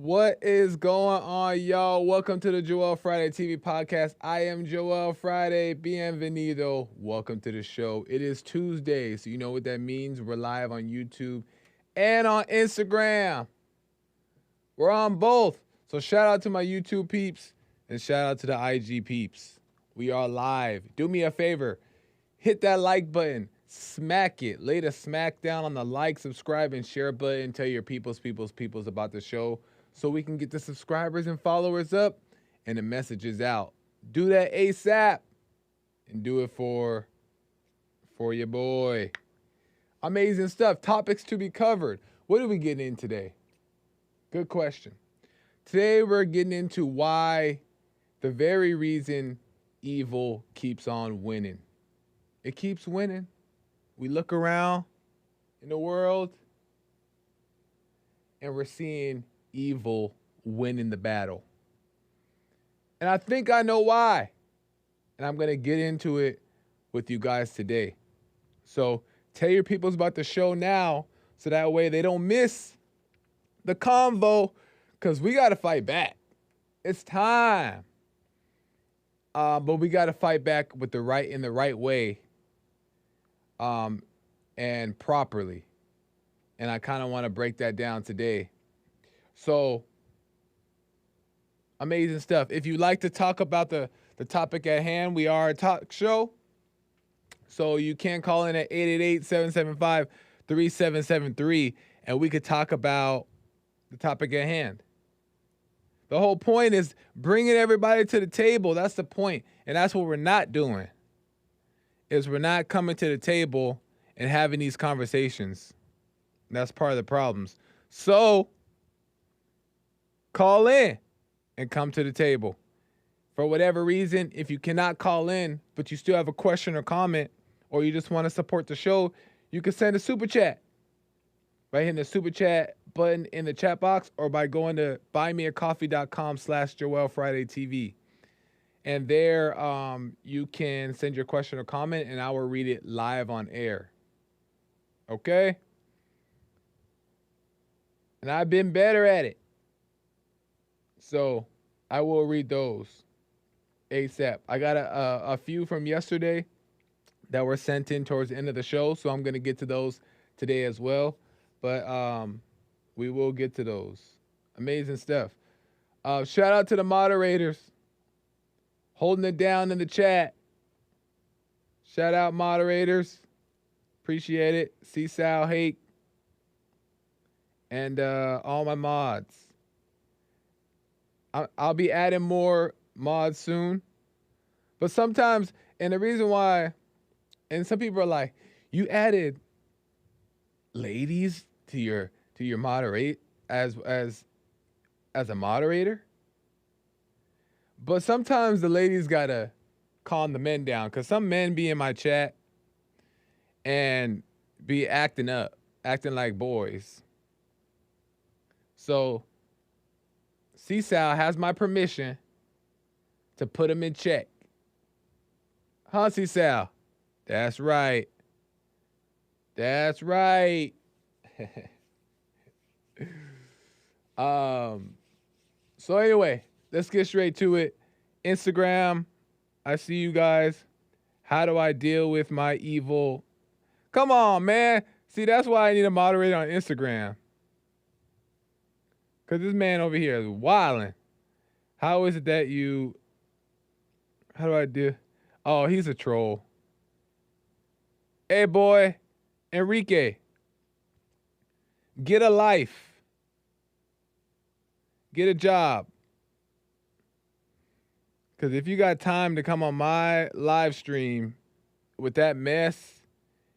What is going on, y'all? Welcome to the Joel Friday TV podcast. I am Joel Friday. Bienvenido. Welcome to the show. It is Tuesday, so you know what that means. We're live on YouTube and on Instagram. We're on both. So shout out to my YouTube peeps and shout out to the IG peeps. We are live. Do me a favor. Hit that like button. Smack it. Lay the smack down on the like, subscribe, and share button. Tell your peoples about the show so we can get the subscribers and followers up and the messages out. Do that ASAP and do it for your boy. Amazing stuff. Topics to be covered. What are we getting in today? Good question. Today we're getting into why the very reason evil keeps on winning. It keeps winning. We look around in the world and we're seeing evil winning the battle. And I think I know why. And I'm going to get into it with you guys today. So tell your peoples about the show now so that way they don't miss the convo because we got to fight back. It's time. But we got to fight back with the right way and properly. And I kind of want to break that down today. So, amazing stuff. If you'd like to talk about the topic at hand, we are a talk show. So you can call in at 888-775-3773, and we could talk about the topic at hand. The whole point is bringing everybody to the table. That's the point. And that's what we're not doing, is we're not coming to the table and having these conversations. That's part of the problems. So call in and come to the table. For whatever reason, if you cannot call in, but you still have a question or comment, or you just want to support the show, you can send a super chat by hitting the super chat button in the chat box or by going to buymeacoffee.com/JoelFridayTV. And there you can send your question or comment and I will read it live on air. Okay? And I've been better at it. So I will read those ASAP. I got a few from yesterday that were sent in towards the end of the show, so I'm going to get to those today as well. But we will get to those. Amazing stuff. Shout out to the moderators holding it down in the chat. Shout out moderators. Appreciate it. C-Sal, Hake, and all my mods. I'll be adding more mods soon. But sometimes, and the reason why, and some people are like, you added ladies to your moderate as a moderator? But sometimes the ladies gotta calm the men down, because some men be in my chat and be acting up, acting like boys. So C-Sal has my permission to put him in check. Huh, C-Sal? That's right. That's right. So anyway, let's get straight to it. Instagram, I see you guys. How do I deal with my evil? Come on, man. See, that's why I need a moderator on Instagram. Because this man over here is wilding. How is it that you... How do I do? Oh, he's a troll. Hey, boy. Enrique. Get a life. Get a job. Because if you got time to come on my live stream with that mess,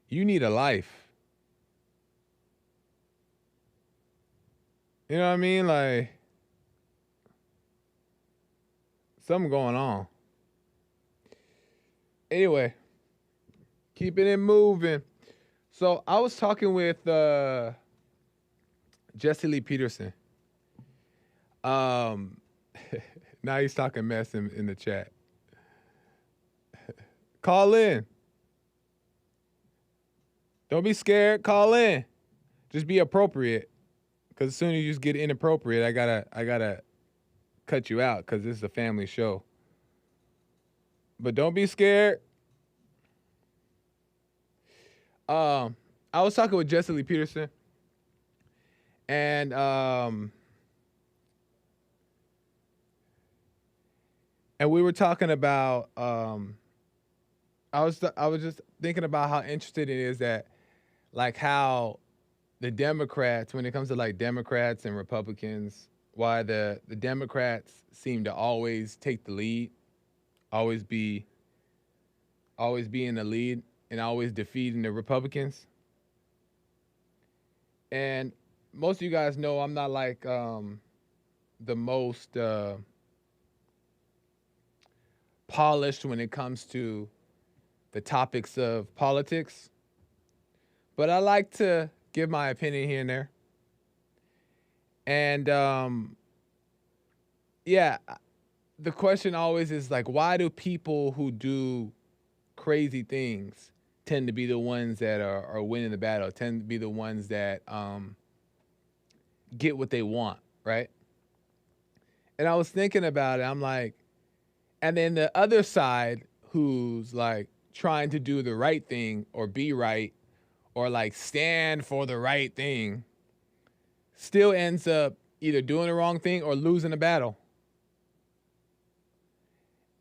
you need a life. You know what I mean? Like, something going on. Anyway, keeping it moving. So I was talking with Jesse Lee Peterson. Now he's talking mess in the chat. Call in. Don't be scared. Call in. Just be appropriate. Because as soon as you just get inappropriate, I gotta cut you out because this is a family show. But don't be scared. I was talking with Jesse Lee Peterson, and we were talking about I was just thinking about how interesting it is that like how the Democrats, when it comes to like Democrats and Republicans, why the Democrats seem to always take the lead, always be in the lead, and always defeating the Republicans. And most of you guys know I'm not like the most polished when it comes to the topics of politics, but I like to give my opinion here and there. And yeah, the question always is like, why do people who do crazy things tend to be the ones that are winning the battle, tend to be the ones that get what they want, right? And I was thinking about it. I'm like, and then the other side who's like trying to do the right thing or be right or like stand for the right thing still ends up either doing the wrong thing or losing the battle.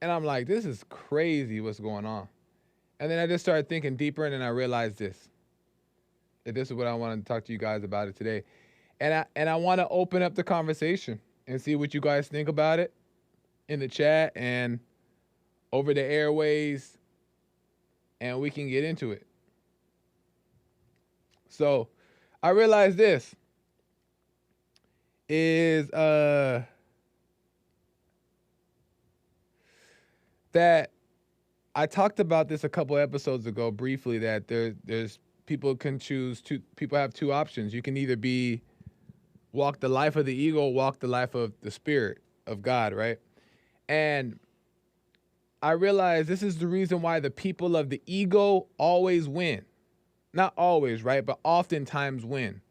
And I'm like, this is crazy what's going on. And then I just started thinking deeper, and then I realized this. That this is what I wanted to talk to you guys about it today. And I want to open up the conversation and see what you guys think about it in the chat and over the airways, and we can get into it. So I realized this is that I talked about this a couple episodes ago briefly, that there's people have two options. You can either walk the life of the ego or walk the life of the spirit of God, right? And I realized this is the reason why the people of the ego always win. Not always, right? But oftentimes win.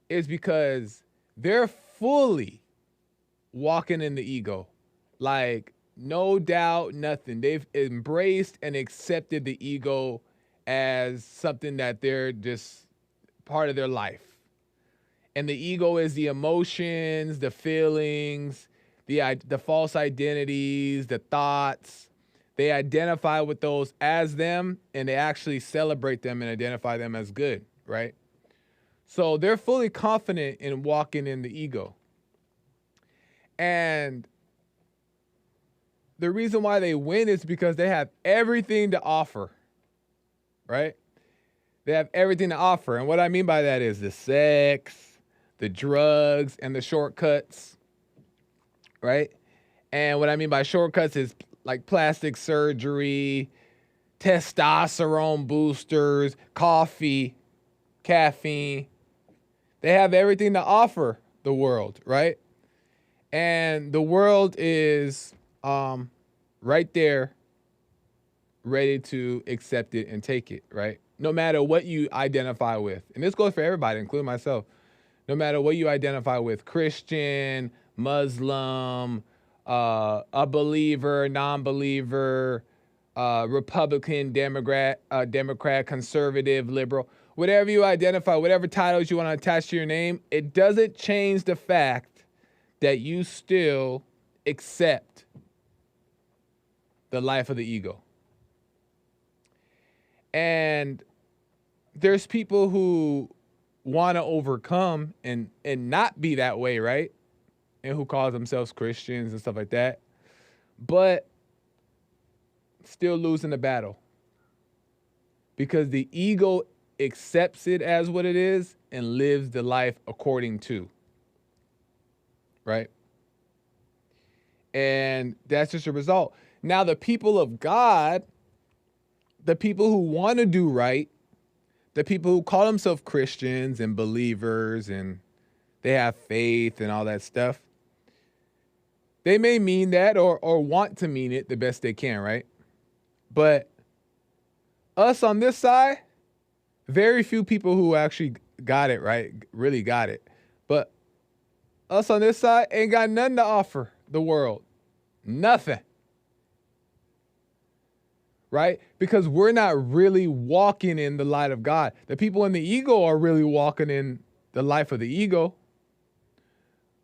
Is because they're fully walking in the ego. Like, no doubt, nothing. They've embraced and accepted the ego as something that they're just part of their life. And the ego is the emotions, the feelings, the false identities, the thoughts. They identify with those as them, and they actually celebrate them and identify them as good, right? So they're fully confident in walking in the ego. And the reason why they win is because they have everything to offer, right? They have everything to offer. And what I mean by that is the sex, the drugs, and the shortcuts, right? And what I mean by shortcuts is like plastic surgery, testosterone boosters, coffee, caffeine. They have everything to offer the world, right? And the world is right there, ready to accept it and take it, right? No matter what you identify with. And this goes for everybody, including myself. No matter what you identify with, Christian, Muslim, a believer, non-believer, Republican, Democrat, conservative, liberal, whatever you identify, whatever titles you want to attach to your name, it doesn't change the fact that you still accept the life of the ego. And there's people who want to overcome and not be that way, right? And who call themselves Christians and stuff like that, but still losing the battle because the ego accepts it as what it is and lives the life according to, right? And that's just a result. Now, the people of God, the people who want to do right, the people who call themselves Christians and believers and they have faith and all that stuff, they may mean that or want to mean it the best they can, right? But us on this side, very few people who actually got it, right? Really got it. But Us on this side ain't got nothing to offer the world. Nothing. Right? Because we're not really walking in the light of God. The people in the ego are really walking in the life of the ego.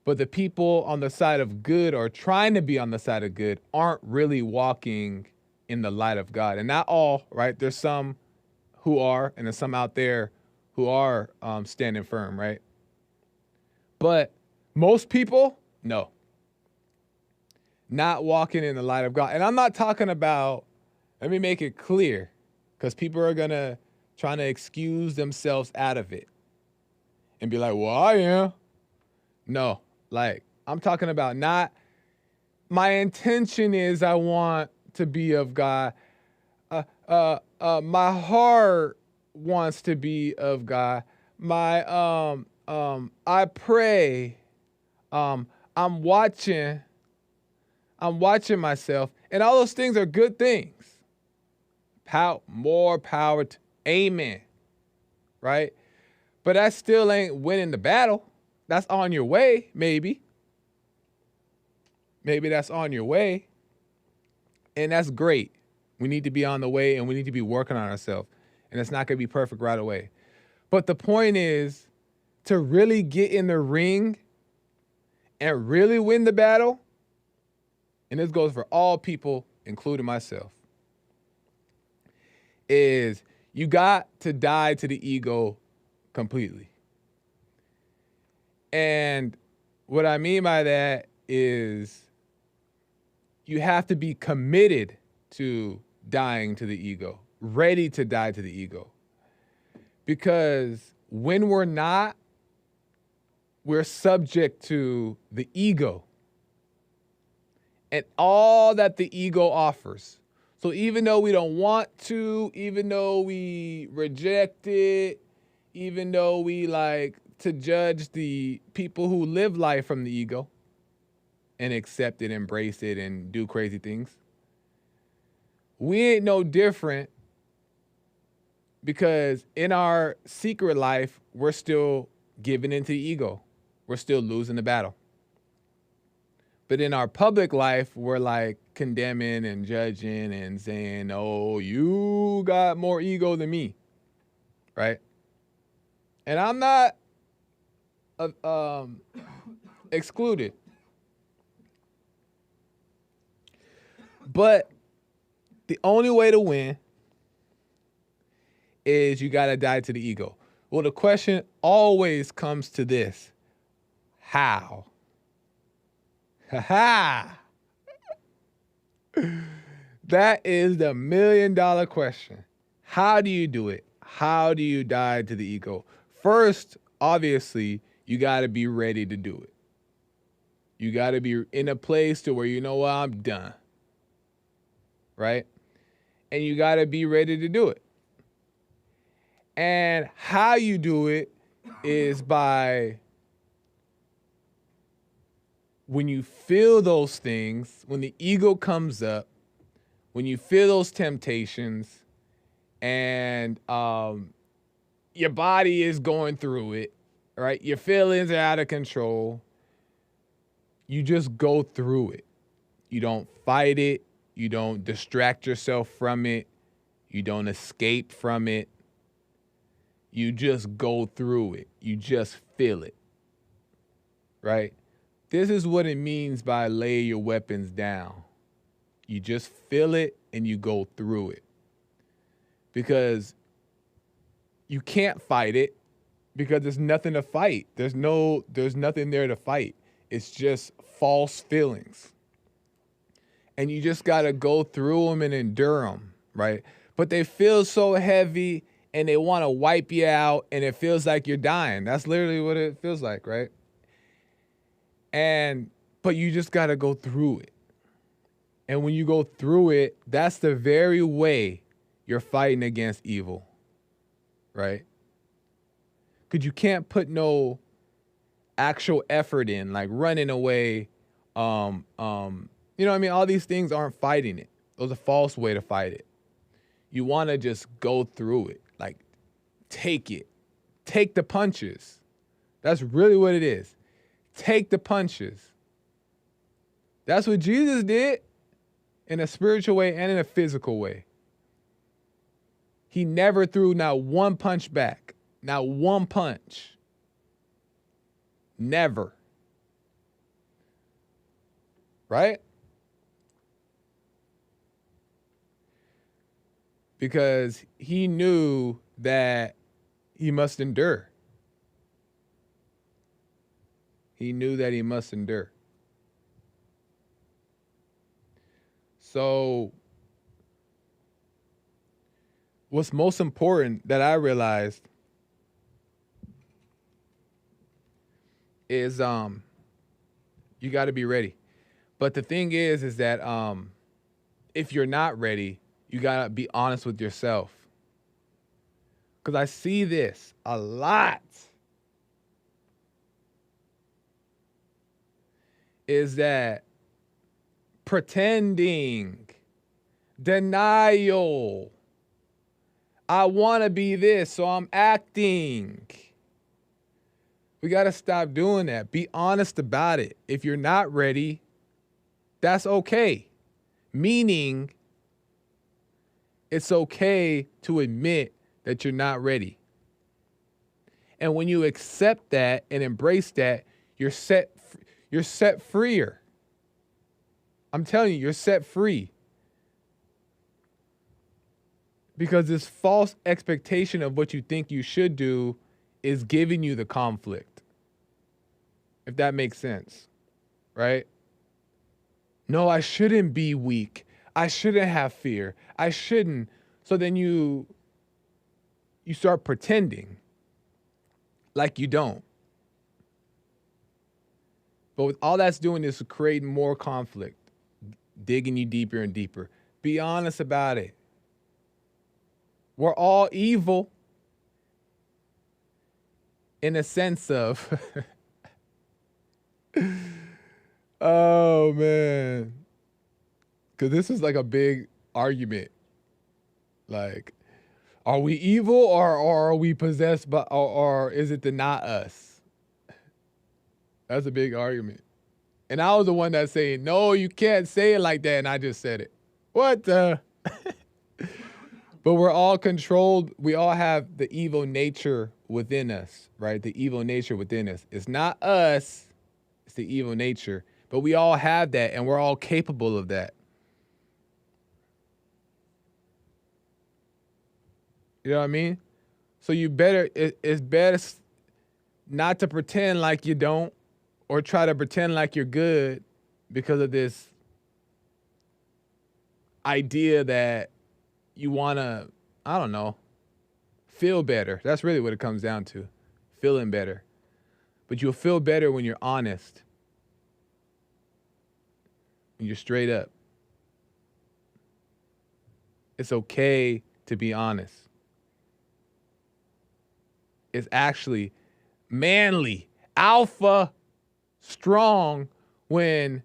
But the people on the side of good or trying to be on the side of good aren't really walking in the light of God. And not all, right? There's some who are, and there's some out there who are standing firm, right? But most people, no. Not walking in the light of God. And I'm not talking about, let me make it clear, because people are going to try to excuse themselves out of it and be like, well, I am. No, like, I'm talking about not, my intention is I want to be of God. My heart wants to be of God. I pray. I'm watching myself, and all those things are good things. More power to, amen. Right? But that still ain't winning the battle. That's on your way, maybe. Maybe that's on your way. And that's great. We need to be on the way, and we need to be working on ourselves. And it's not going to be perfect right away. But the point is to really get in the ring and really win the battle. And this goes for all people, including myself, is you got to die to the ego completely. And what I mean by that is you have to be committed to dying to the ego, ready to die to the ego. Because when we're not, we're subject to the ego and all that the ego offers. So even though we don't want to, even though we reject it, even though we like to judge the people who live life from the ego and accept it, embrace it, and do crazy things, we ain't no different, because in our secret life, we're still giving into the ego. We're still losing the battle. But in our public life, we're like condemning and judging and saying, oh, you got more ego than me, right? And I'm not excluded. But the only way to win is you got to die to the ego. Well, the question always comes to this. How? Ha-ha! That is the $1 million question. How do you do it? How do you die to the ego? First, obviously, you got to be ready to do it. You got to be in a place to where you know what, I'm done. Right? And you got to be ready to do it. And how you do it is by, when you feel those things, when the ego comes up, when you feel those temptations, and your body is going through it, right? Your feelings are out of control. You just go through it. You don't fight it. You don't distract yourself from it. You don't escape from it. You just go through it. You just feel it, right? This is what it means by lay your weapons down. You just feel it and you go through it. Because you can't fight it, because there's nothing to fight. There's nothing there to fight. It's just false feelings. And you just got to go through them and endure them, right? But they feel so heavy and they want to wipe you out, and it feels like you're dying. That's literally what it feels like, right? But you just got to go through it. And when you go through it, that's the very way you're fighting against evil, right? Because you can't put no actual effort in, like running away. You know what I mean? All these things aren't fighting it. Those are false way to fight it. You want to just go through it, like take it. Take the punches. That's really what it is. take the punches. That's what Jesus did in a spiritual way and in a physical way. He never threw not one punch back, not one punch. Never. Right? Because he knew that he must endure. He knew that he must endure. So, what's most important that I realized is you got to be ready. But the thing is that if you're not ready, you got to be honest with yourself. Because I see this a lot. Is that pretending, denial. I want to be this, so I'm acting. We got to stop doing that. Be honest about it. If you're not ready, that's okay. Meaning, it's okay to admit that you're not ready. And when you accept that and embrace that, you're set freer. I'm telling you, you're set free. Because this false expectation of what you think you should do is giving you the conflict. If that makes sense, right? No, I shouldn't be weak. I shouldn't have fear. I shouldn't. So then you start pretending like you don't. But with all that's doing is creating more conflict, digging you deeper and deeper. Be honest about it. We're all evil in a sense of, oh man. Because this is like a big argument. Like, are we evil or are we possessed by, or is it the not us? That's a big argument. And I was the one that's saying, no, you can't say it like that. And I just said it. What the? But we're all controlled. We all have the evil nature within us, right? The evil nature within us. It's not us. It's the evil nature. But we all have that, and we're all capable of that. You know what I mean? So it's better not to pretend like you don't or try to pretend like you're good because of this idea that you want to, I don't know, feel better. That's really what it comes down to, feeling better. But you'll feel better when you're honest, when you're straight up. It's okay to be honest. It's actually manly, alpha, strong when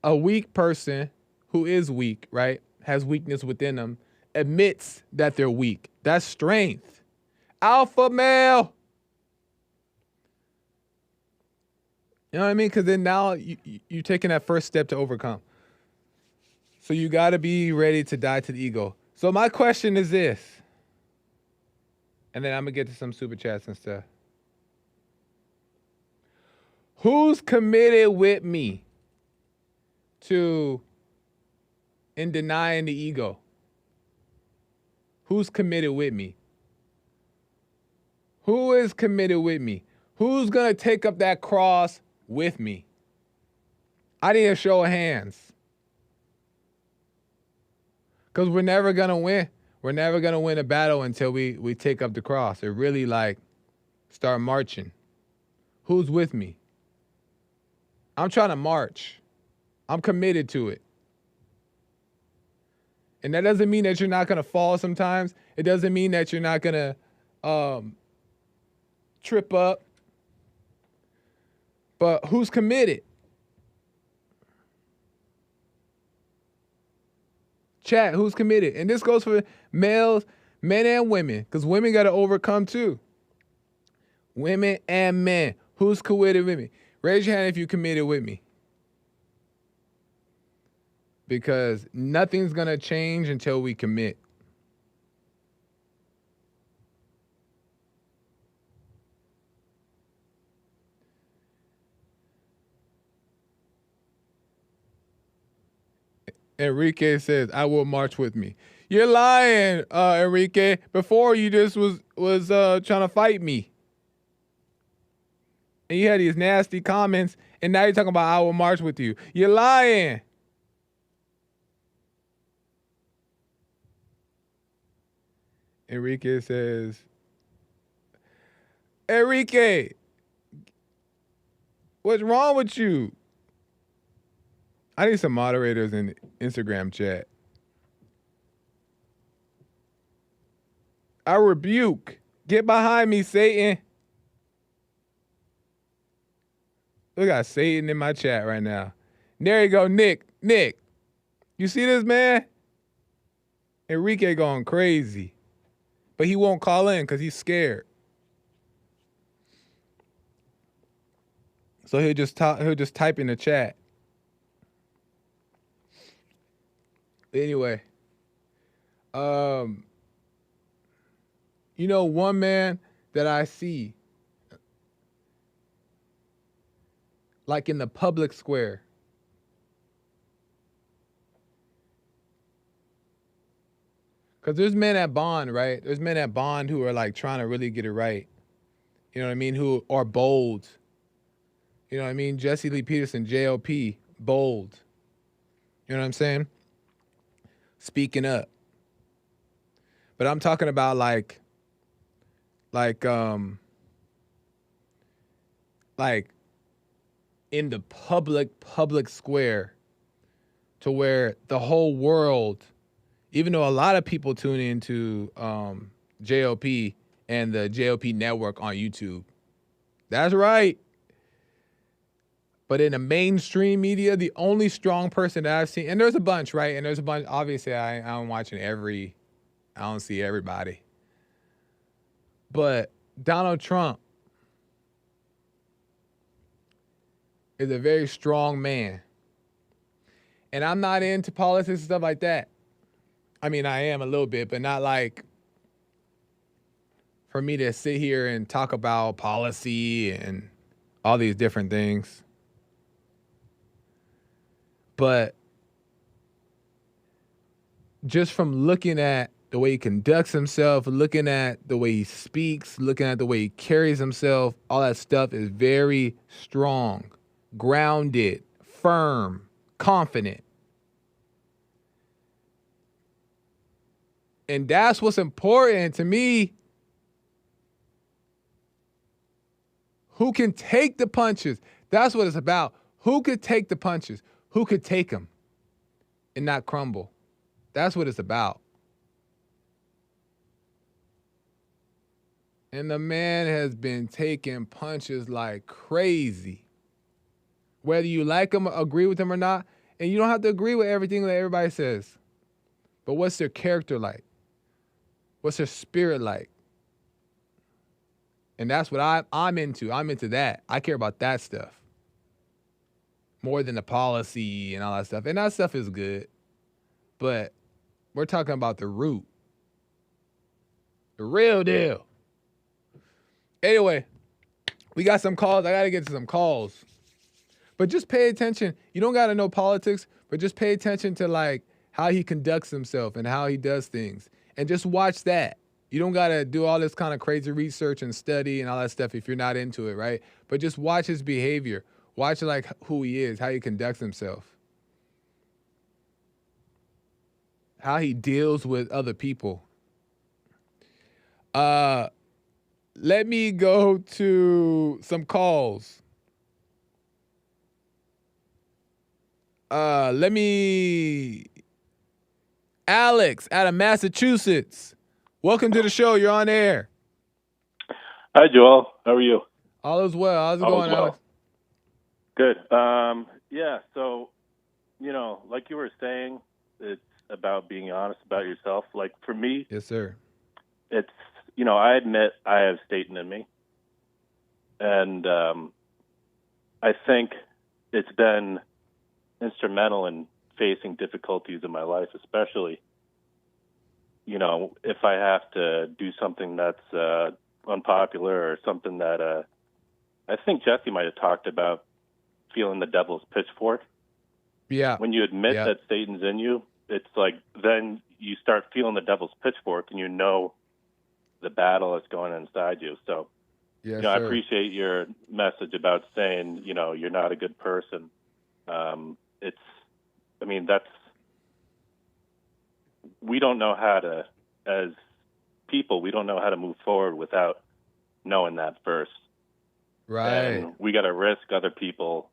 a weak person who is weak, right, has weakness within them, admits that they're weak. That's strength. Alpha male. You know what I mean? Because then now you're taking that first step to overcome. So you got to be ready to die to the ego. So my question is this, and then I'm going to get to some super chats and stuff. Who's committed with me in denying the ego? Who's committed with me? Who is committed with me? Who's going to take up that cross with me? I need a show of hands. Because we're never going to win. We're never going to win a battle until we take up the cross. It really start marching. Who's with me? I'm trying to march. I'm committed to it. And that doesn't mean that you're not going to fall sometimes. It doesn't mean that you're not going to trip up. But who's committed? Chat, who's committed? And this goes for males, men and women, because women got to overcome too. Women and men. Who's committed with me? Raise your hand if you committed with me. Because nothing's going to change until we commit. Enrique says, I will march with me. You're lying, Enrique. Before you just was trying to fight me. And you had these nasty comments, and now you're talking about I will march with you. You're lying. Enrique says, Enrique, what's wrong with you? I need some moderators in the Instagram chat. I rebuke. Get behind me, Satan. Look, I got Satan in my chat right now. There you go, Nick. Nick, you see this, man? Enrique going crazy. But he won't call in because he's scared. So he'll just type in the chat. Anyway, you know, one man that I see, like in the public square, because there's men at Bond, right? There's men at Bond who are like trying to really get it right. You know what I mean? Who are bold. You know what I mean? Jesse Lee Peterson, JLP, bold. You know what I'm saying? Speaking up. But I'm talking about like in the public square, to where the whole world, even though a lot of people tune into JLP and the JLP network on YouTube. That's right. But in the mainstream media, the only strong person that I've seen, and there's a bunch, right? And there's a bunch, obviously I'm watching I don't see everybody. But Donald Trump is a very strong man. And I'm not into politics and stuff like that. I mean, I am a little bit, but not like for me to sit here and talk about policy and all these different things. But just from looking at the way he conducts himself, looking at the way he speaks, looking at the way he carries himself, all that stuff is very strong, grounded, firm, confident. And that's what's important to me. Who can take the punches? That's what it's about. Who could take the punches? Who could take them and not crumble? That's what it's about. And the man has been taking punches like crazy. Whether you like him, agree with him or not, and you don't have to agree with everything that everybody says. But what's their character like? What's their spirit like? And that's what I'm into. I'm into that. I care about that stuff more than the policy and all that stuff. And that stuff is good. But we're talking about the root. The real deal. Anyway, we got some calls. I got to get to some calls. But just pay attention. You don't got to know politics, but just pay attention to like how he conducts himself and how he does things. And just watch that. You don't got to do all this kind of crazy research and study and all that stuff if you're not into it, right? But just watch his behavior. Watch like who he is, how he conducts himself. How he deals with other people. Let me go to some calls. Alex out of Massachusetts. Welcome to the show. You're on air. Hi, Joel. How are you? All is well. How's it going, Alex? Good. Yeah, so, you know, like you were saying, it's about being honest about yourself. Like, for me, yes, sir. It's, you know, I admit I have Satan in me. And I think it's been instrumental in facing difficulties in my life, especially, if I have to do something that's unpopular or something that I think Jesse might have talked about feeling the devil's pitchfork. Yeah. When you admit that Satan's in you, it's like then you start feeling the devil's pitchfork and the battle that's going on inside you. So, yes, I appreciate your message about saying, you're not a good person. We don't know how to, as people, we don't know how to move forward without knowing that first. Right. And we got to risk other people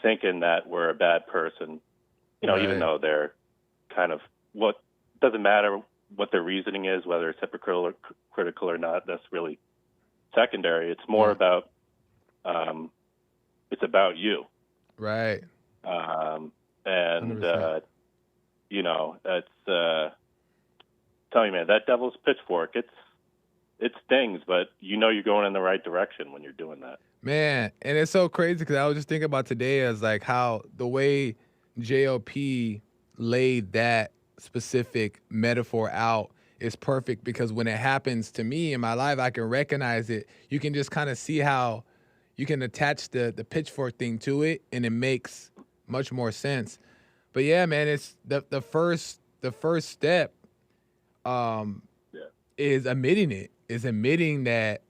thinking that we're a bad person, even though they're kind of doesn't matter what their reasoning is, whether it's hypocritical or not. That's really secondary. It's more about, it's about you. Right. And, that's, tell you, man, that devil's pitchfork, it stings, but you're going in the right direction when you're doing that. Man, and it's so crazy because I was just thinking about today as like how the way JLP laid that specific metaphor out is perfect, because when it happens to me in my life, I can recognize it. You can just kind of see how you can attach the pitchfork thing to it, and it makes much more sense. But yeah, man, it's the first step is admitting it. Is admitting that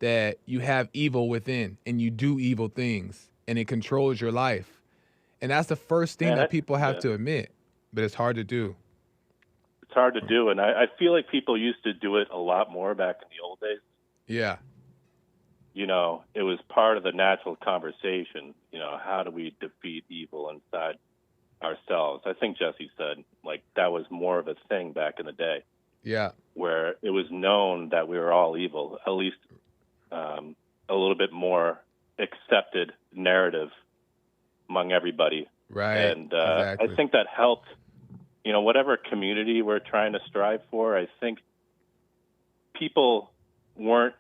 that you have evil within and you do evil things and it controls your life. And that's the first thing that people have to admit, but it's hard to do. It's hard to do, and I feel like people used to do it a lot more back in the old days. Yeah. It was part of the natural conversation. How do we defeat evil inside ourselves? I think Jesse said, like, that was more of a thing back in the day. Yeah. Where it was known that we were all evil, at least a little bit more accepted narrative among everybody. Right. And exactly. I think that helped, whatever community we're trying to strive for. I think people weren't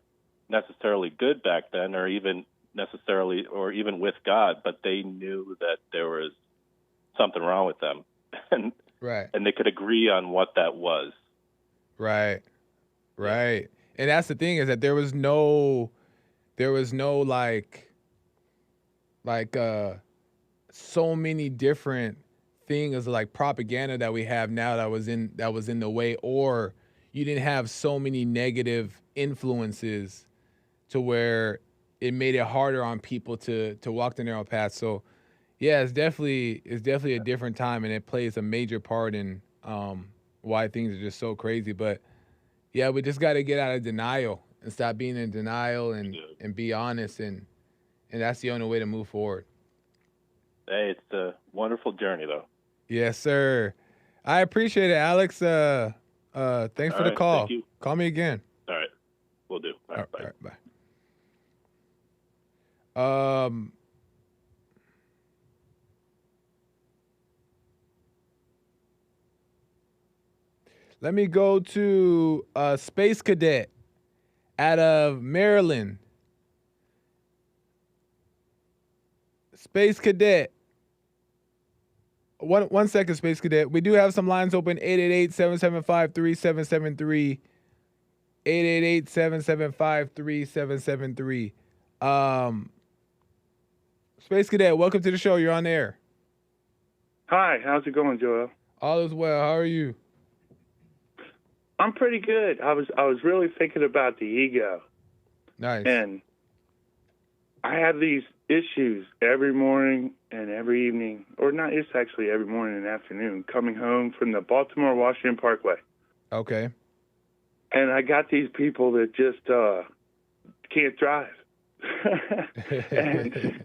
necessarily good back then, or even with God, but they knew that there was something wrong with them. And they could agree on what that was. Right. Right. And that's the thing, is that there was no like so many different things like propaganda that we have now that was in the way, or you didn't have so many negative influences to where it made it harder on people to walk the narrow path. So yeah, it's definitely a different time, and it plays a major part in why things are just so crazy. But yeah, we just got to get out of denial and stop being in denial and be honest, and that's the only way to move forward. Hey, it's a wonderful journey, though. Yes, sir. I appreciate it, Alex. Thanks for the call. Thank you. Call me again. All right, we'll do. All right, bye. All right, bye. Let me go to Space Cadet out of Maryland. Space Cadet. One second, Space Cadet. We do have some lines open. 888-775-3773. 888-775-3773. Space Cadet, welcome to the show. You're on air. Hi, how's it going, Joel? All is well. How are you? I'm pretty good. I was really thinking about the ego. Nice. And I have these issues every morning and every evening, or not, it's actually every morning and afternoon, coming home from the Baltimore-Washington Parkway. Okay. And I got these people that just can't drive. And,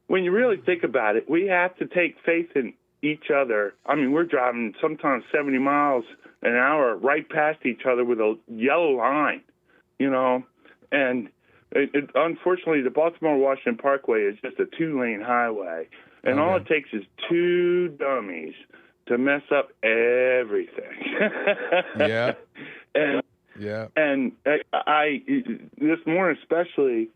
when you really think about it, we have to take faith in each other. I mean, we're driving sometimes 70 miles an hour right past each other with a yellow line, and unfortunately, the Baltimore-Washington Parkway is just a 2-lane highway, and all it takes is 2 dummies to mess up everything. Yeah. And Yeah. And I this morning especially,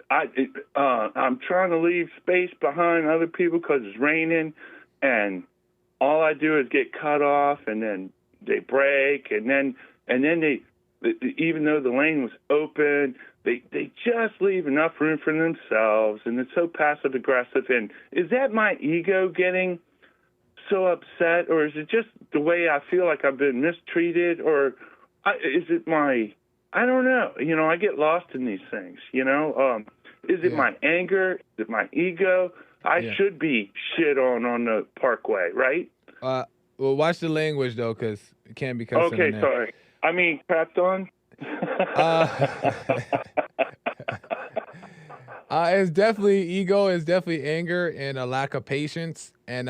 I'm trying to leave space behind other people because it's raining, and all I do is get cut off, and then they brake, and then they even though the lane was open, they just leave enough room for themselves, and it's so passive aggressive. And is that my ego getting so upset, or is it just the way I feel like I've been mistreated, or is it my, I don't know. You know, I get lost in these things, you know. Is it my anger? Is it my ego? I should be shit on the parkway, right? Well, watch the language, though, because it can't be cussing. Okay, sorry. I mean, crapped on? It's definitely ego. It's definitely anger and a lack of patience. And,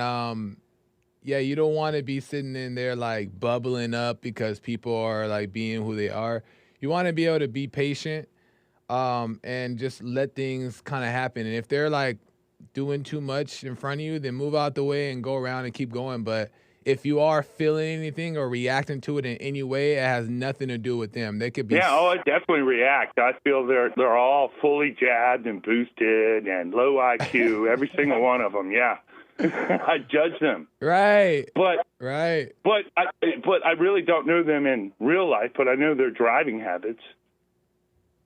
yeah, you don't want to be sitting in there, like, bubbling up because people are, like, being who they are. You want to be able to be patient and just let things kind of happen. And if they're, like, doing too much in front of you, then move out the way and go around and keep going. But if you are feeling anything or reacting to it in any way, it has nothing to do with them. They could be. Yeah, I definitely react. I feel they're all fully jabbed and boosted and low IQ, every single one of them. Yeah, I judge them. Right. But I really don't know them in real life. But I know their driving habits.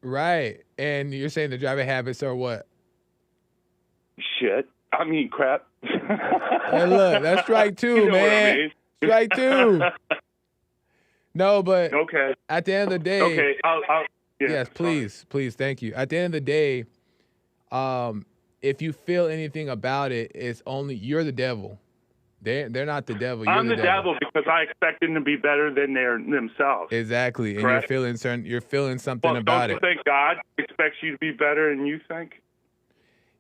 Right, and you're saying the driving habits are what? Shit. I mean, crap. Hey, look, that's strike two, you know man. What I mean. Strike two. No, but okay. At the end of the day. Okay. Yes, please, thank you. At the end of the day, if you feel anything about it, it's only you're the devil. They're not the devil. You're I'm the devil because I expect them to be better than themselves. Exactly, and correct? You're feeling something about it. Don't you think God expects you to be better than you think?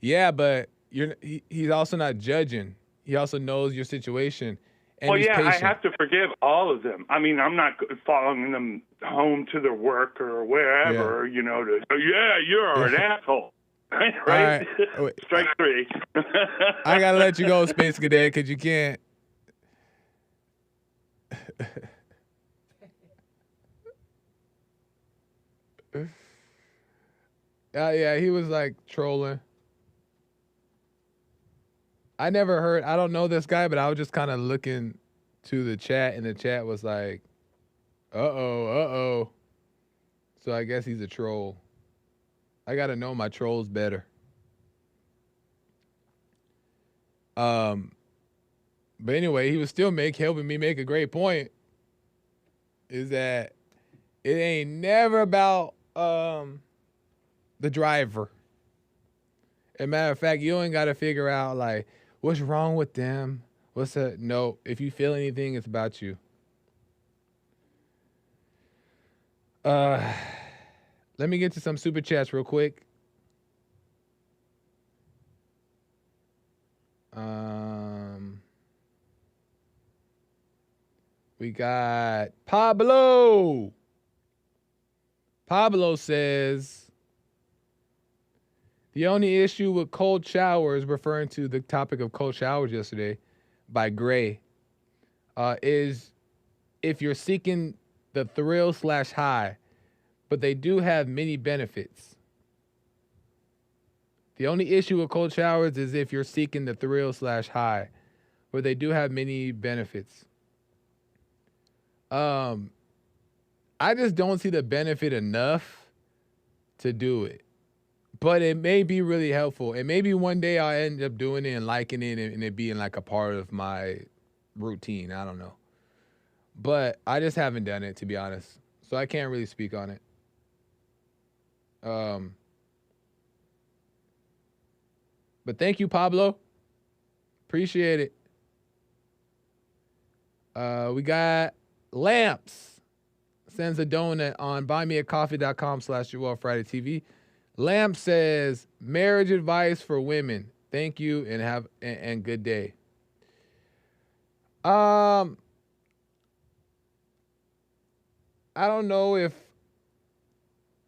Yeah, but he's also not judging. He also knows your situation. And well, yeah, patient. I have to forgive all of them. I mean, I'm not following them home to their work or wherever, you know, you're an asshole. Right? Strike three. I got to let you go, Space Cadet, because you can't. Yeah, he was like trolling. I don't know this guy, but I was just kind of looking to the chat, and the chat was like, uh-oh. So I guess he's a troll. I got to know my trolls better. But anyway, he was still helping me make a great point, is that it ain't never about the driver. As a matter of fact, you ain't got to figure out, like, what's wrong with them? No, if you feel anything, it's about you. Let me get to some super chats real quick. We got Pablo. Pablo says, the only issue with cold showers, referring to the topic of cold showers yesterday by Gray, is if you're seeking the thrill/high, but they do have many benefits. The only issue with cold showers is if you're seeking the thrill/high, but they do have many benefits. I just don't see the benefit enough to do it. But it may be really helpful. And maybe one day I'll end up doing it and liking it and it being like a part of my routine. I don't know. But I just haven't done it, to be honest. So I can't really speak on it. But thank you, Pablo. Appreciate it. We got Lamps. Sends a donut on buymeacoffee.com/JoelFridayTV. Lamp says, marriage advice for women. Thank you and have and good day. I don't know if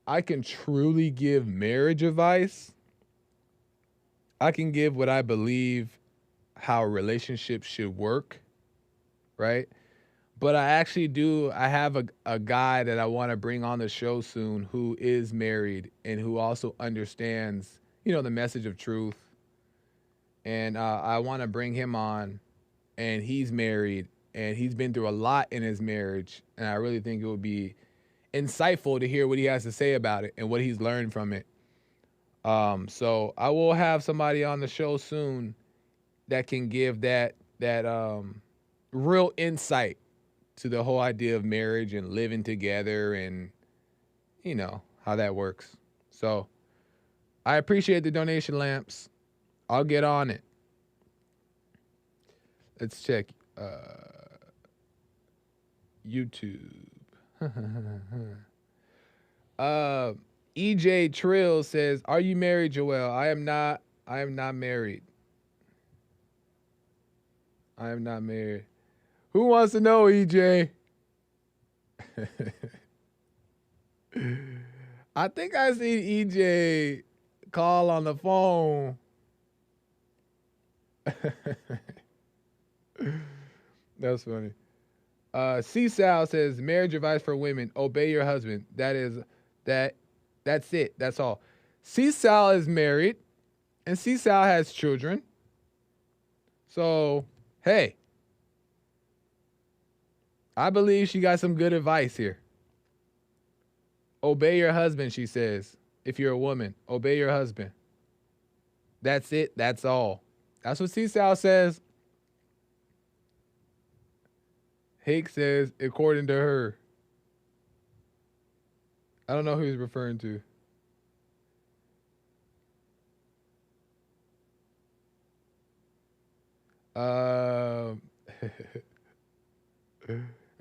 I can truly give marriage advice. I can give what I believe how relationships should work, right? But I have a guy that I want to bring on the show soon who is married and who also understands, the message of truth. And I want to bring him on, and he's married and he's been through a lot in his marriage. And I really think it would be insightful to hear what he has to say about it and what he's learned from it. So I will have somebody on the show soon that can give that real insight to the whole idea of marriage and living together and how that works. So I appreciate the donation, Lamps. I'll get on it. Let's check YouTube. EJ Trill says, "Are you married, Joel?" I am not. I am not married. I am not married. Who wants to know, EJ? I think I seen EJ call on the phone. That's funny. C-Sal says, marriage advice for women: obey your husband. That's it. That's all. C-Sal is married, and C-Sal has children. So, hey, I believe she got some good advice here. Obey your husband, she says. If you're a woman, obey your husband. That's it. That's all. That's what C-Sal says. Hake says, according to her. I don't know who he's referring to.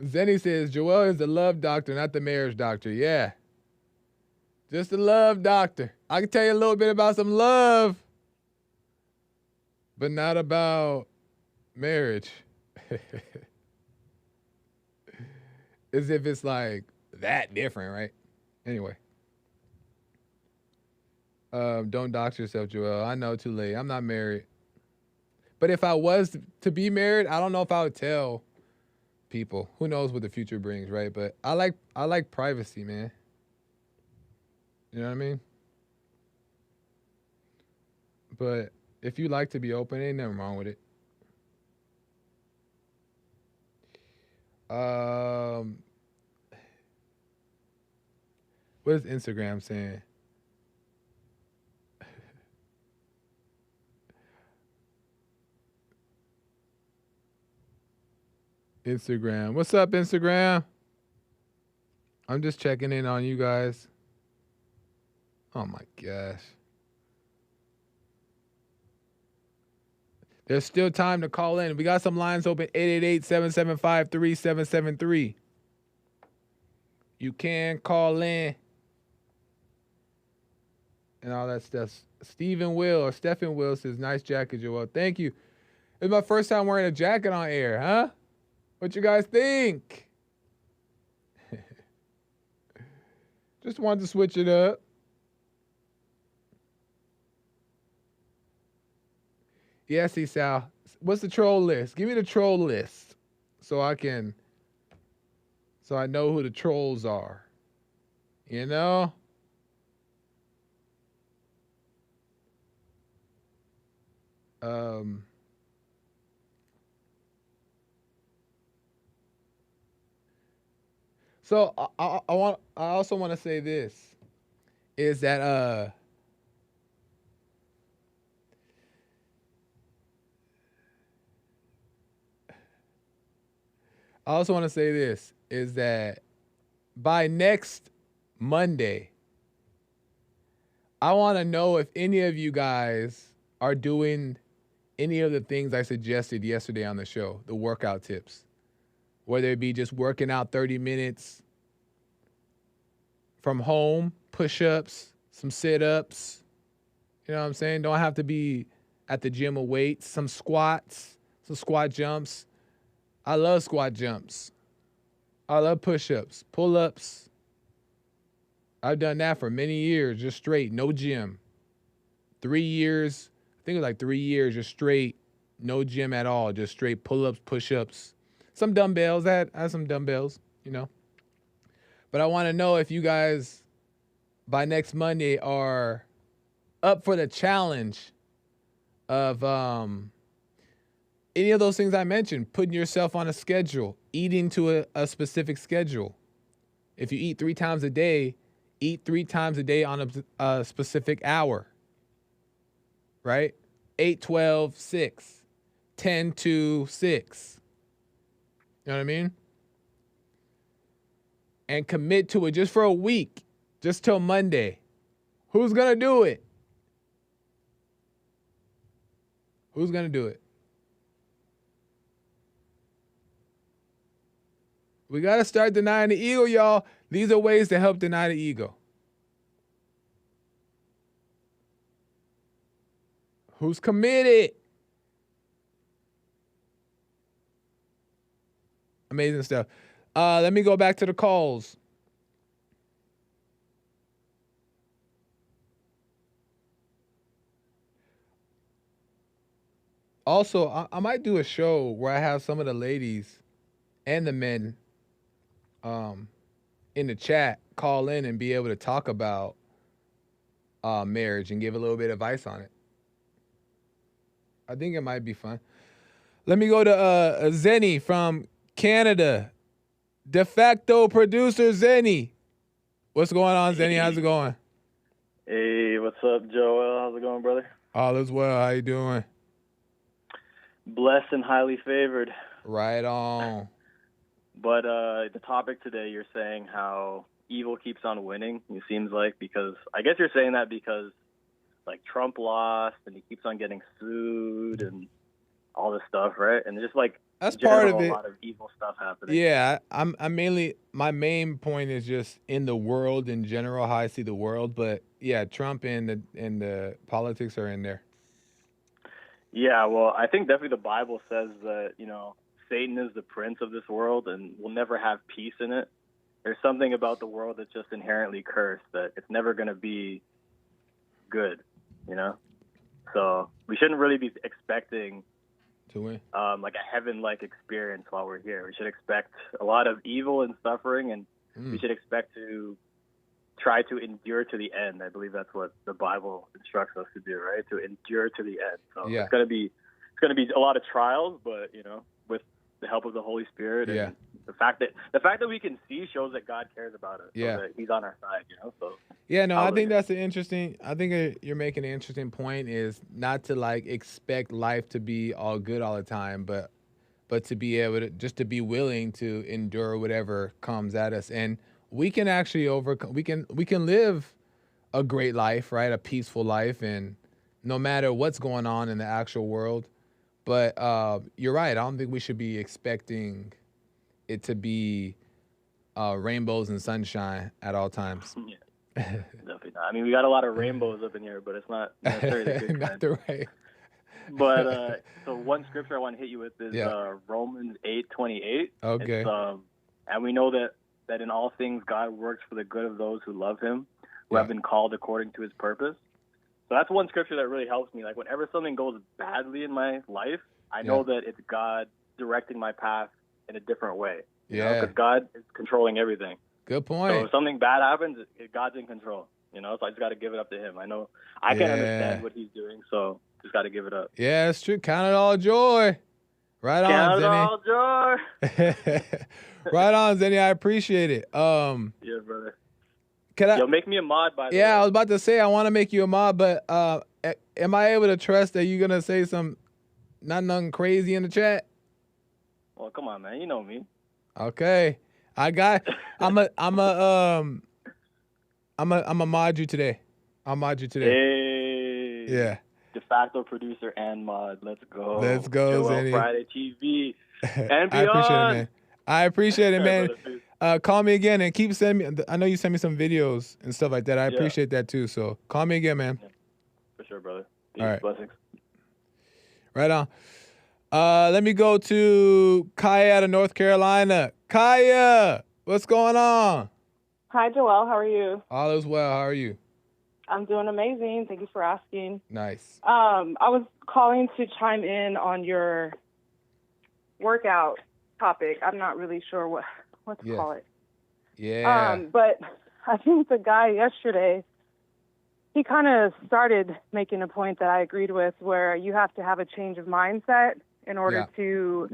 Zenny says, Joel is the love doctor, not the marriage doctor. Yeah. Just the love doctor. I can tell you a little bit about some love, but not about marriage. As if it's like that different, right? Anyway. Don't dox yourself, Joel. I know, too late. I'm not married. But if I was to be married, I don't know if I would tell people. Who knows what the future brings, right? But I like privacy, man. You know what I mean? But if you like to be open, ain't nothing wrong with it. What is Instagram saying? Instagram. What's up, Instagram? I'm just checking in on you guys. Oh my gosh. There's still time to call in. We got some lines open, 888-775-3773. You can call in and all that stuff. Stephen Will says, nice jacket, Joel. Thank you. It's my first time wearing a jacket on air, huh? What you guys think? Just wanted to switch it up. Yes, Sal. What's the troll list? Give me the troll list so I know who the trolls are. You know? So I also want to say this is that I also want to say this is that by next Monday, I want to know if any of you guys are doing any of the things I suggested yesterday on the show, the workout tips. Whether it be just working out 30 minutes from home, push-ups, some sit-ups. You know what I'm saying? Don't have to be at the gym with weights. Some squats, some squat jumps. I love squat jumps. I love push-ups, pull-ups. I've done that for many years, just straight, no gym. 3 years, I think it was like 3 years, just straight, no gym at all, just straight pull-ups, push-ups, some dumbbells. I had some dumbbells, you know. But I want to know if you guys by next Monday are up for the challenge of any of those things I mentioned, putting yourself on a schedule, eating to a specific schedule. If you eat 3 times a day, eat 3 times a day on a specific hour, right? 8, 12, 6, 10 to 6. You know what I mean? And commit to it just for a week, just till Monday. Who's going to do it? Who's going to do it? We got to start denying the ego, y'all. These are ways to help deny the ego. Who's committed? Amazing stuff. Let me go back to the calls. Also, I might do a show where I have some of the ladies and the men in the chat call in and be able to talk about marriage and give a little bit of advice on it. I think it might be fun. Let me go to Zenny from Canada. De facto producer Zenny. What's going on, Zenny? How's it going? Hey, what's up, Joel? How's it going, brother? All is well. How you doing? Blessed and highly favored. Right on. But the topic today, you're saying how evil keeps on winning, it seems like, because I guess you're saying that because, like, Trump lost and he keeps on getting sued and all this stuff, right? And just, like, that's part of it. A lot of evil stuff happening. Yeah, I'm mainly, my main point is just in the world in general, how I see the world. But yeah, Trump and the politics are in there. Yeah, well, I think definitely the Bible says that, you know, Satan is the prince of this world and will never have peace in it. There's something about the world that's just inherently cursed, that it's never going to be good, you know? So we shouldn't really be expecting to win, like a heaven-like experience while we're here. We should expect a lot of evil and suffering, and we should expect to try to endure to the end. I believe that's what the Bible instructs us to do, right? To endure to the end. So yeah. It's going to be a lot of trials, but, you know, with the help of the Holy Spirit and the fact that we can see shows that God cares about us. Yeah. So that he's on our side, you know? So yeah, no, I think that's I think you're making an interesting point, is not to like expect life to be all good all the time, but to be able to, just to be willing to endure whatever comes at us. And we can actually overcome, we can live a great life, right? A peaceful life, and no matter what's going on in the actual world. But you're right. I don't think we should be expecting it to be rainbows and sunshine at all times. Yeah, definitely not. I mean, we got a lot of rainbows up in here, but it's not necessarily the good not kind. the right. But so one scripture I want to hit you with is Romans 8:28. Okay. And we know that in all things God works for the good of those who love him, who have been called according to his purpose. So that's one scripture that really helps me. Like, whenever something goes badly in my life, I know that it's God directing my path in a different way. Yeah. Because God is controlling everything. Good point. So if something bad happens, God's in control. You know, so I just got to give it up to him. I know I can't understand what he's doing, so just got to give it up. Yeah, it's true. Count it all joy. Right on, Count Zenny. it all joy. Right on, Zenny. I appreciate it. Yeah, brother. Yo, make me a mod, by the way. Yeah, I was about to say I want to make you a mod, but am I able to trust that you're gonna say nothing crazy in the chat? Well, come on, man. You know me. Okay, I'm a mod you today. I'll mod you today. Hey. Yeah. De facto producer and mod. Let's go. Let's go, Joel Zenny. Friday TV and beyond. I appreciate it, man. I appreciate it, man. Call me again and keep sending me. I know you send me some videos and stuff like that. I appreciate that too. So call me again, man. Yeah. For sure, brother. Peace. All right. Blessings. Right on. Let me go to Kaya out of North Carolina. Kaya, what's going on? Hi, Joel. How are you? All is well. How are you? I'm doing amazing. Thank you for asking. Nice. I was calling to chime in on your workout topic. I'm not really sure what to call it. Yeah. But I think the guy yesterday, he kind of started making a point that I agreed with, where you have to have a change of mindset in order to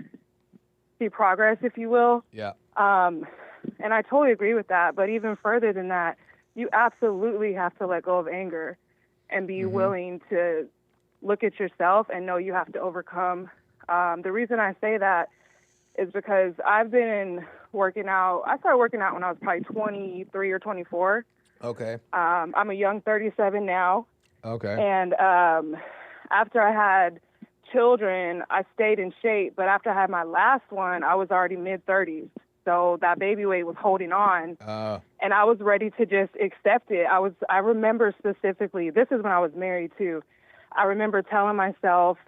see progress, if you will. Yeah. And I totally agree with that. But even further than that, you absolutely have to let go of anger and be willing to look at yourself and know you have to overcome. The reason I say that is because I've been working out. I started working out when I was probably 23 or 24. Okay. I'm a young 37 now. Okay. And after I had children, I stayed in shape. But after I had my last one, I was already mid-30s. So that baby weight was holding on. And I was ready to just accept it. I remember specifically, this is when I was married too. I remember telling myself,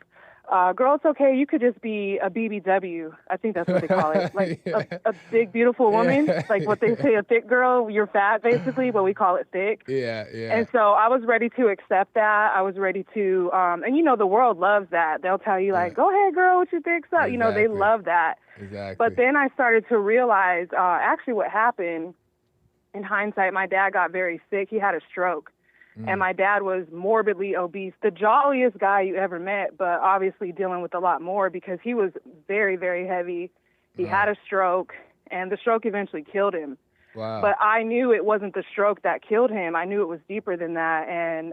girl, it's okay. You could just be a BBW. I think that's what they call it. Like a big, beautiful woman. Like what they say, a thick girl. You're fat, basically, but we call it thick. Yeah. And so I was ready to accept that. I was ready to, and you know, the world loves that. They'll tell you like, go ahead, girl, with your thick stuff. Exactly. You know, they love that. Exactly. But then I started to realize, actually what happened, in hindsight, my dad got very sick. He had a stroke. And my dad was morbidly obese, the jolliest guy you ever met, but obviously dealing with a lot more because he was very, very heavy. He had a stroke, and the stroke eventually killed him. Wow. But I knew it wasn't the stroke that killed him. I knew it was deeper than that. And,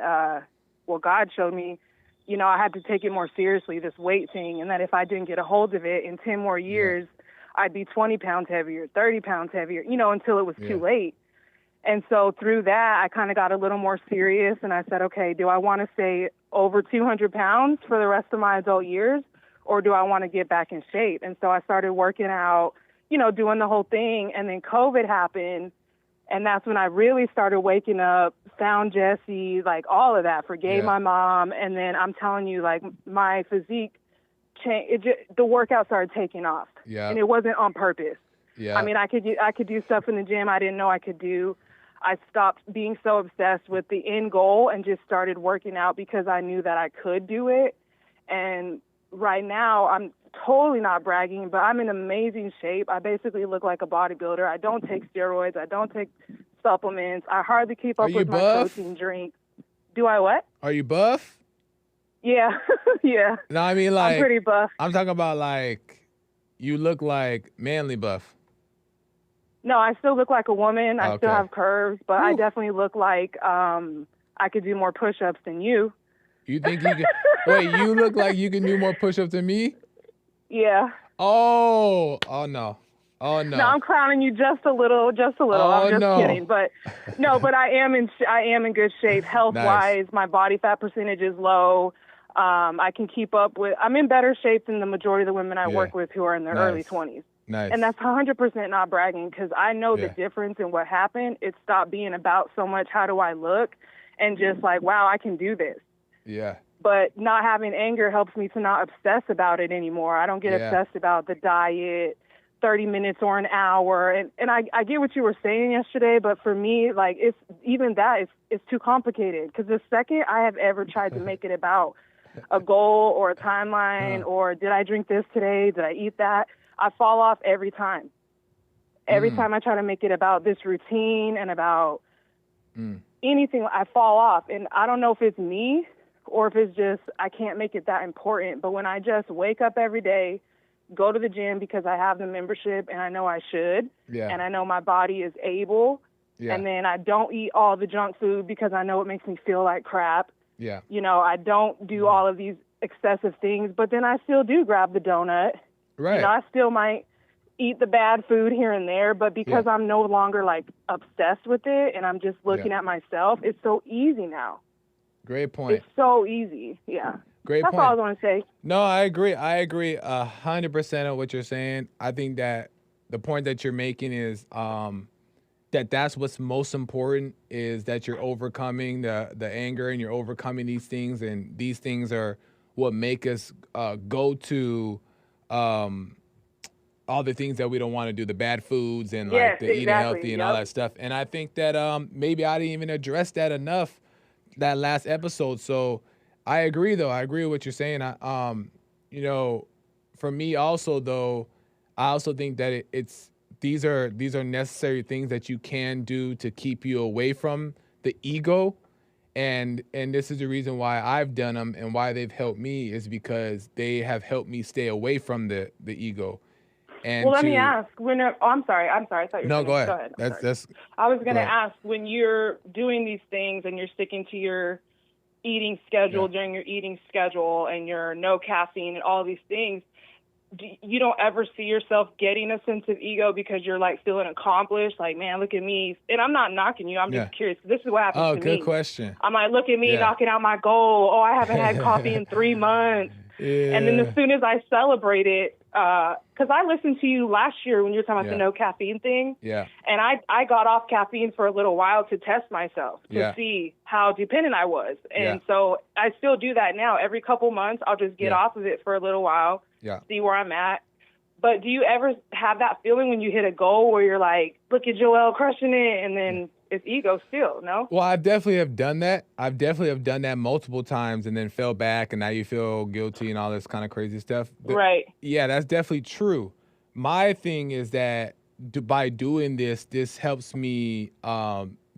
well, God showed me, you know, I had to take it more seriously, this weight thing, and that if I didn't get a hold of it in 10 more years, I'd be 20 pounds heavier, 30 pounds heavier, you know, until it was too late. And so through that, I kind of got a little more serious, and I said, okay, do I want to stay over 200 pounds for the rest of my adult years, or do I want to get back in shape? And so I started working out, you know, doing the whole thing, and then COVID happened, and that's when I really started waking up, found Jesse, like all of that, forgave my mom, and then I'm telling you, like, my physique changed. The workout started taking off, and it wasn't on purpose. I mean, I could do stuff in the gym I didn't know I could do. I stopped being so obsessed with the end goal and just started working out because I knew that I could do it. And right now, I'm totally not bragging, but I'm in amazing shape. I basically look like a bodybuilder. I don't take steroids. I don't take supplements. I hardly keep up with my protein drink. Do I what? Are you buff? Yeah. Yeah. No, I mean, like, I'm pretty buff. I'm talking about, like, you look like manly buff. No, I still look like a woman. I still have curves, but I definitely look like I could do more push-ups than you. You think you can? Wait, you look like you can do more push-ups than me? Yeah. Oh no. Oh no. No, I'm clowning you just a little. Oh, I'm just kidding. But no, but I am in good shape health-wise. My body fat percentage is low. I can keep up with. I'm in better shape than the majority of the women I work with who are in their early 20s. Nice. And that's 100% not bragging because I know the difference in what happened. It stopped being about so much how do I look and just like, wow, I can do this. Yeah. But not having anger helps me to not obsess about it anymore. I don't get obsessed about the diet, 30 minutes or an hour. And I get what you were saying yesterday, but for me, like, it's even that, it's too complicated because the second I have ever tried to make it about a goal or a timeline or did I drink this today, did I eat that, I fall off every time. Every time I try to make it about this routine and about anything, I fall off. And I don't know if it's me or if it's just I can't make it that important. But when I just wake up every day, go to the gym because I have the membership and I know I should, and I know my body is able, and then I don't eat all the junk food because I know it makes me feel like crap. Yeah. You know, I don't do all of these excessive things, but then I still do grab the donut. Right. You know, I still might eat the bad food here and there, but because I'm no longer like obsessed with it and I'm just looking at myself, it's so easy now. Great point. It's so easy. Yeah. Great That's point. all I want to say. No, I agree. 100% of what you're saying. I think that the point that you're making is that's what's most important is that you're overcoming the anger and you're overcoming these things, and these things are what make us go to all the things that we don't want to do, the bad foods and like the eating healthy and all that stuff. And I think that maybe I didn't even address that enough that last episode. So I agree though. I agree with what you're saying. You know, for me also though, I also think that these are necessary things that you can do to keep you away from the ego. And this is the reason why I've done them and why they've helped me is because they have helped me stay away from the ego. And well, let me ask. I'm sorry. I thought you were no, finished. go ahead. That's. I was going to ask, when you're doing these things and you're sticking to your eating schedule during your eating schedule and your no caffeine and all these things, you don't ever see yourself getting a sense of ego because you're like feeling accomplished, like, man, look at me. And I'm not knocking you. I'm just curious. This is what happens to me. Oh, good question. I'm like, look at me knocking out my goal. Oh, I haven't had coffee in 3 months. And then as soon as I celebrate it, because I listened to you last year when you were talking about the no caffeine thing. Yeah. And I got off caffeine for a little while to test myself to see how dependent I was. And so I still do that now. Every couple months, I'll just get off of it for a little while, see where I'm at. But do you ever have that feeling when you hit a goal where you're like, look at Joel crushing it, and then it's ego still, no? Well, I definitely have done that. I've definitely have done that multiple times and then fell back, and now you feel guilty and all this kind of crazy stuff. Right. Yeah, that's definitely true. My thing is that by doing this helps me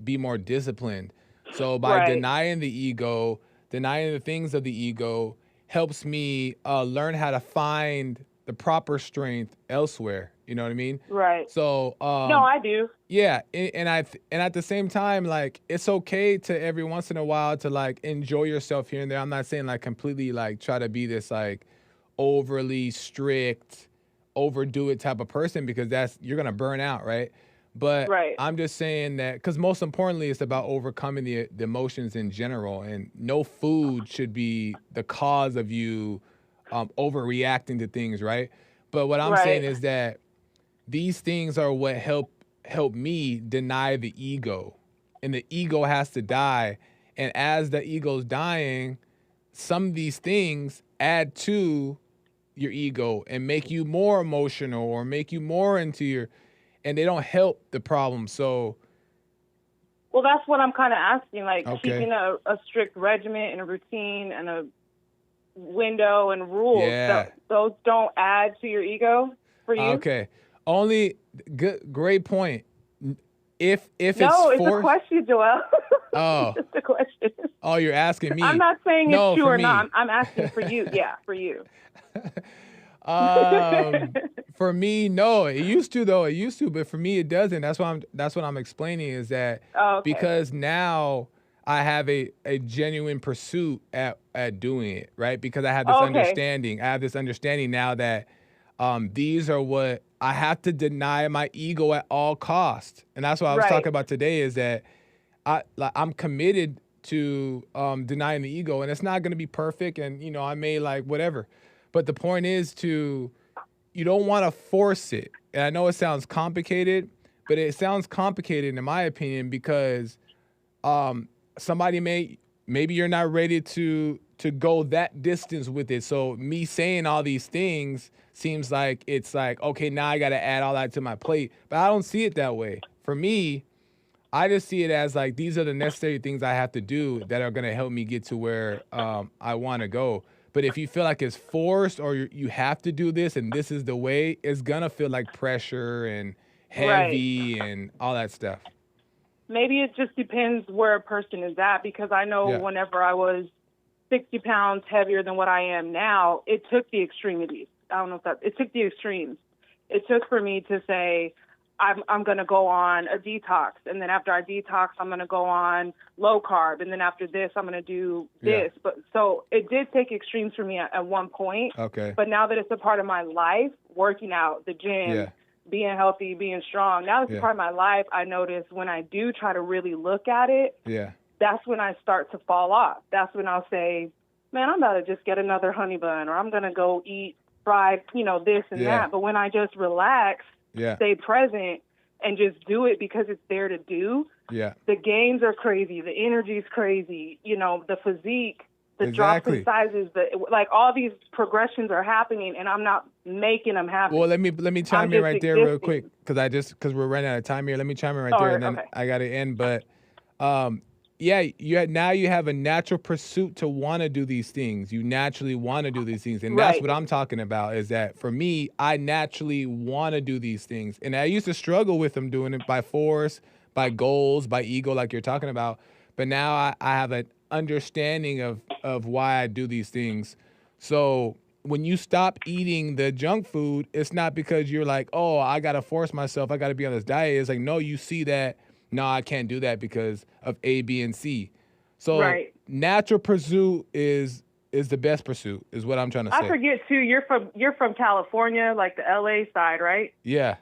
be more disciplined. So by denying the ego, denying the things of the ego, helps me learn how to find the proper strength elsewhere. You know what I mean? Right. So no, I do. Yeah, and at the same time, like, it's okay to every once in a while to like enjoy yourself here and there. I'm not saying like completely like try to be this like overly strict, overdo it type of person, because you're gonna burn out, right? But I'm just saying that because most importantly, it's about overcoming the emotions in general, and no food should be the cause of you overreacting to things, right? But what I'm saying is that these things are what help me deny the ego, and the ego has to die. And as the ego's dying, some of these things add to your ego and make you more emotional or make you more into and they don't help the problem. So, well, that's what I'm kind of asking, like keeping a strict regimen and a routine and a window and rules. Yeah. Those don't add to your ego for you? Okay. Great point. If it's a question, Joel. Oh. It's a question. Oh, you're asking me. I'm not saying it's true or not. I'm asking for you. Yeah, for you. For me, no. It used to, though. It used to, but for me, it doesn't. That's what I'm explaining is that because now I have a genuine pursuit at doing it, right? Because I have this understanding. I have this understanding now that these are what I have to deny my ego at all costs. And that's what I was talking about today is that I'm committed to denying the ego, and it's not going to be perfect. And, you know, I may like whatever, but the point is you don't want to force it. And I know it sounds complicated, but it sounds complicated in my opinion, because maybe you're not ready to go that distance with it. So me saying all these things seems like it's like, okay, now I got to add all that to my plate. But I don't see it that way. For me, I just see it as like, these are the necessary things I have to do that are going to help me get to where I want to go. But if you feel like it's forced or you have to do this and this is the way, it's going to feel like pressure and heavy and all that stuff. Maybe it just depends where a person is at, because I know whenever I was 60 pounds heavier than what I am now, it took the extremities. I don't know if it took the extremes. It took for me to say, I'm going to go on a detox. And then after I detox, I'm going to go on low carb. And then after this, I'm going to do this. But so it did take extremes for me at one point. Okay. But now that it's a part of my life, working out, the gym, being healthy, being strong, now that it's a part of my life, I notice when I do try to really look at it, that's when I start to fall off. That's when I'll say, man, I'm about to just get another honey bun, or I'm going to go eat fried, this and that. But when I just relax, stay present, and just do it because it's there to do, the gains are crazy, the energy's crazy, the physique, the drops in sizes, like all these progressions are happening, and I'm not making them happen. Well, let me chime in right there real quick, because we're running out of time here. Let me chime in right there, and then I got to end. But now you have a natural pursuit to want to do these things. You naturally want to do these things. And that's Right. what I'm talking about, is that for me, I naturally want to do these things. And I used to struggle with them doing it by force, by goals, by ego, like you're talking about. But now I have an understanding of why I do these things. So when you stop eating the junk food, it's not because you're like, oh, I got to force myself, I got to be on this diet. It's like, no, you see that, no, I can't do that because of A, B, and C. So Right. natural pursuit is the best pursuit, is what I'm trying to say. I forget too. You're from California, like the LA side, right? Yeah.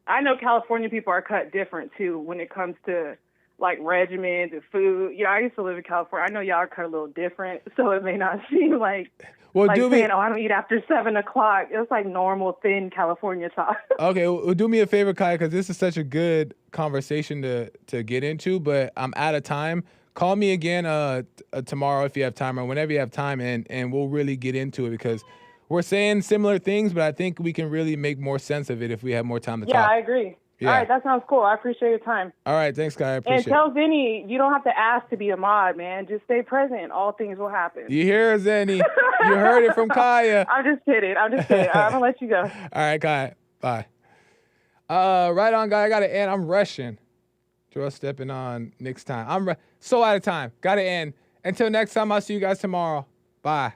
I know California people are cut different too when it comes to like regimens and food. You know, I used to live in California. I know y'all are cut a little different, so it may not seem like saying, "Oh, I don't eat after 7 o'clock." It's like normal, thin California talk. Okay, well, do me a favor, Kai, because this is such a good conversation to get into, but I'm out of time. Call me again tomorrow if you have time, or whenever you have time, and we'll really get into it, because we're saying similar things, but I think we can really make more sense of it if we have more time to talk. Yeah, I agree. Yeah. All right, that sounds cool. I appreciate your time. All right, thanks, Kai. I appreciate And tell Zenny, you don't have to ask to be a mod, man. Just stay present. All things will happen. it. You hear it, Zenny? You heard it from Kaya. I'm just kidding. All right, I'm going to let you go. All right, Kai. Bye. Right on, guy. I got to end. I'm rushing. Joel stepping on next time. I'm so out of time. Got to end. Until next time, I'll see you guys tomorrow. Bye.